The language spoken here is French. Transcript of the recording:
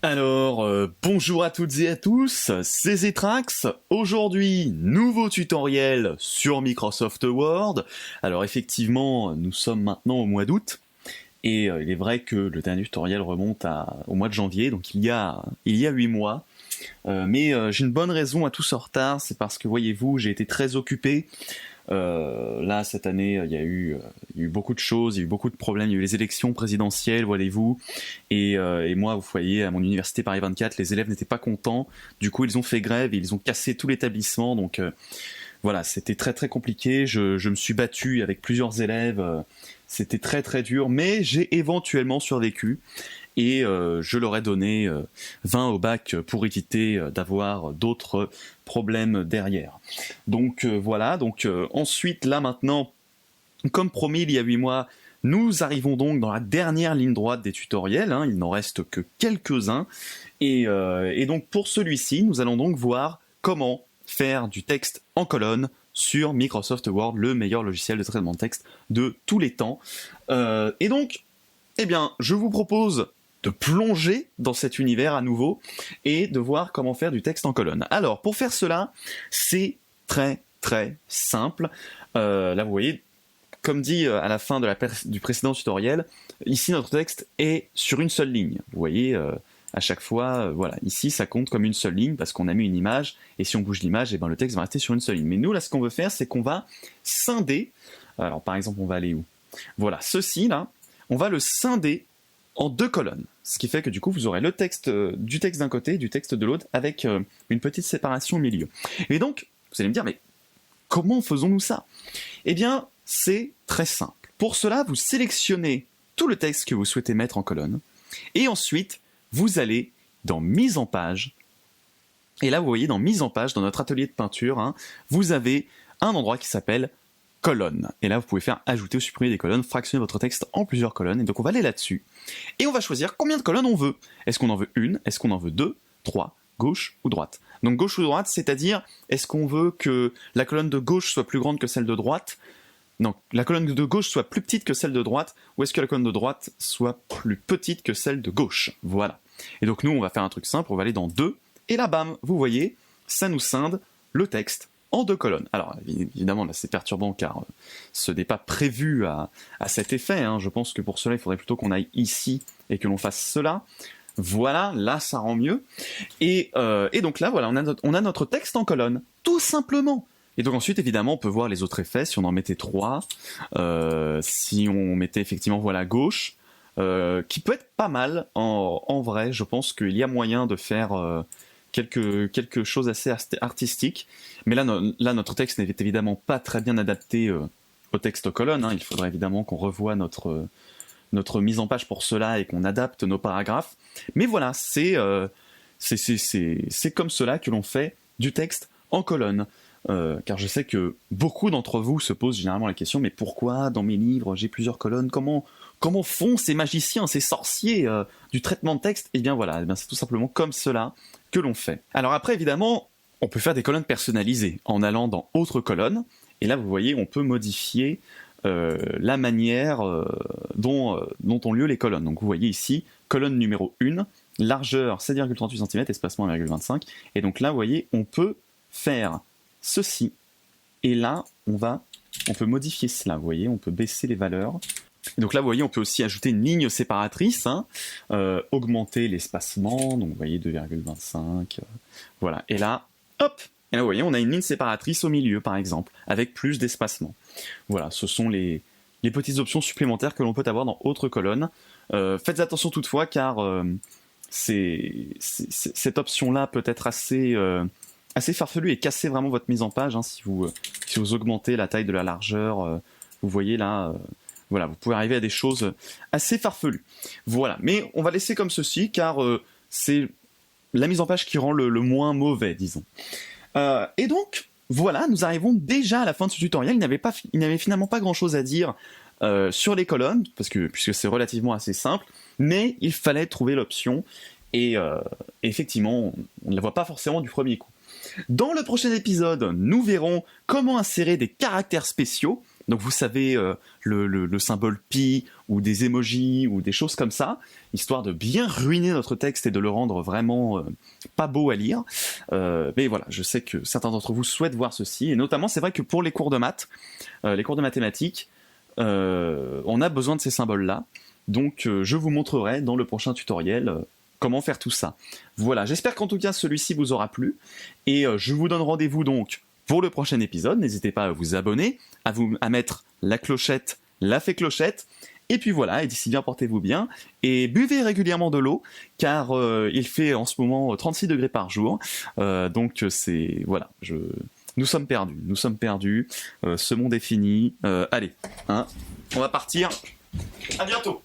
Alors, bonjour à toutes et à tous, c'est Zetrax. Aujourd'hui, nouveau tutoriel sur Microsoft Word. Alors effectivement, nous sommes maintenant au mois d'août, et il est vrai que le dernier tutoriel remonte au mois de janvier, donc il y a 8 mois. Mais j'ai une bonne raison à tout ce retard, c'est parce que voyez-vous, j'ai été très occupé. Là, cette année, il y a eu beaucoup de choses, il y a eu beaucoup de problèmes, il y a eu les élections présidentielles, voyez-vous, et moi, vous voyez, à mon université Paris 24, les élèves n'étaient pas contents, du coup, ils ont fait grève et ils ont cassé tout l'établissement, donc voilà, c'était très très compliqué, je me suis battu avec plusieurs élèves, c'était très très dur, mais j'ai éventuellement survécu, et je leur ai donné 20 au bac pour éviter d'avoir d'autres problèmes derrière. Donc voilà, donc ensuite là maintenant, comme promis il y a 8 mois, nous arrivons donc dans la dernière ligne droite des tutoriels, hein, il n'en reste que quelques-uns, et donc pour celui-ci, nous allons donc voir comment faire du texte en colonne sur Microsoft Word, le meilleur logiciel de traitement de texte de tous les temps. Et donc, eh bien, je vous propose de plonger dans cet univers à nouveau et de voir comment faire du texte en colonne. Alors, pour faire cela, c'est très très simple. Là, vous voyez, comme dit à la fin du précédent tutoriel, ici notre texte est sur une seule ligne. Vous voyez, à chaque fois, voilà, ici ça compte comme une seule ligne parce qu'on a mis une image, et si on bouge l'image, eh ben, le texte va rester sur une seule ligne. Mais nous, là, ce qu'on veut faire, c'est qu'on va scinder. Alors, par exemple, on va aller où? Voilà, ceci là, on va le scinder en 2 colonnes. Ce qui fait que du coup, vous aurez le texte du texte d'un côté, du texte de l'autre, avec une petite séparation au milieu. Et donc, vous allez me dire, mais comment faisons-nous ça? Eh bien, c'est très simple. Pour cela, vous sélectionnez tout le texte que vous souhaitez mettre en colonne, et ensuite, vous allez dans Mise en page. Et là, vous voyez, dans Mise en page, dans notre atelier de peinture, hein, vous avez un endroit qui s'appelle colonnes. Et là, vous pouvez faire ajouter ou supprimer des colonnes, fractionner votre texte en plusieurs colonnes. Et donc, on va aller là-dessus. Et on va choisir combien de colonnes on veut. Est-ce qu'on en veut une? Est-ce qu'on en veut 2, 3, gauche ou droite? Donc, gauche ou droite, c'est-à-dire, est-ce qu'on veut que la colonne de gauche soit plus grande que celle de droite? Non, la colonne de gauche soit plus petite que celle de droite, ou est-ce que la colonne de droite soit plus petite que celle de gauche? Voilà. Et donc, nous, on va faire un truc simple, on va aller dans 2, et là, bam, vous voyez, ça nous scinde le texte en 2 colonnes. Alors évidemment là c'est perturbant car ce n'est pas prévu à cet effet, hein. Je pense que pour cela il faudrait plutôt qu'on aille ici et que l'on fasse cela. Voilà, là ça rend mieux. Et donc là voilà, on a notre texte en colonne, tout simplement. Et donc ensuite évidemment on peut voir les autres effets, si on en mettait 3, si on mettait effectivement voilà gauche, qui peut être pas mal en vrai, je pense qu'il y a moyen de faire quelque chose assez artistique, mais là notre texte n'est évidemment pas très bien adapté au texte colonne, hein. Il faudrait évidemment qu'on revoie notre mise en page pour cela et qu'on adapte nos paragraphes, mais voilà, c'est comme cela que l'on fait du texte en colonne. Car je sais que beaucoup d'entre vous se posent généralement la question, mais pourquoi dans mes livres j'ai plusieurs colonnes? Comment font ces magiciens, ces sorciers du traitement de texte? Eh bien voilà, c'est tout simplement comme cela que l'on fait. Alors après, évidemment, on peut faire des colonnes personnalisées en allant dans Autre colonne, et là vous voyez, on peut modifier la manière dont ont lieu les colonnes. Donc vous voyez ici, colonne numéro 1, largeur 7,38 cm, espacement 1,25, et donc là vous voyez, on peut faire ceci, et là on peut modifier cela, vous voyez, on peut baisser les valeurs. Et donc là vous voyez, on peut aussi ajouter une ligne séparatrice, hein, augmenter l'espacement, donc vous voyez 2,25, voilà, et là, hop, et là vous voyez, on a une ligne séparatrice au milieu par exemple, avec plus d'espacement. Voilà, ce sont les petites options supplémentaires que l'on peut avoir dans Autre colonne. Faites attention toutefois, car cette option-là peut être assez farfelue et casser vraiment votre mise en page, hein, si vous augmentez la taille de la largeur, vous voyez là, voilà, vous pouvez arriver à des choses assez farfelues. Voilà, mais on va laisser comme ceci, car c'est la mise en page qui rend le moins mauvais, disons. Et donc, voilà, nous arrivons déjà à la fin de ce tutoriel. Il n'y avait finalement pas grand-chose à dire sur les colonnes, puisque c'est relativement assez simple, mais il fallait trouver l'option, et effectivement, on ne la voit pas forcément du premier coup. Dans le prochain épisode, nous verrons comment insérer des caractères spéciaux, Donc vous savez, le symbole pi, ou des emojis, ou des choses comme ça, histoire de bien ruiner notre texte et de le rendre vraiment pas beau à lire. Mais voilà, je sais que certains d'entre vous souhaitent voir ceci, et notamment c'est vrai que pour les cours de maths, les cours de mathématiques, on a besoin de ces symboles-là. Donc je vous montrerai dans le prochain tutoriel comment faire tout ça. Voilà, j'espère qu'en tout cas celui-ci vous aura plu, et je vous donne rendez-vous donc pour le prochain épisode. N'hésitez pas à vous abonner, à mettre la clochette, la fée clochette, et puis voilà, et d'ici bien portez-vous bien, et buvez régulièrement de l'eau, car il fait en ce moment 36 degrés par jour, donc c'est, voilà, nous sommes perdus, ce monde est fini, allez, hein, on va partir, à bientôt.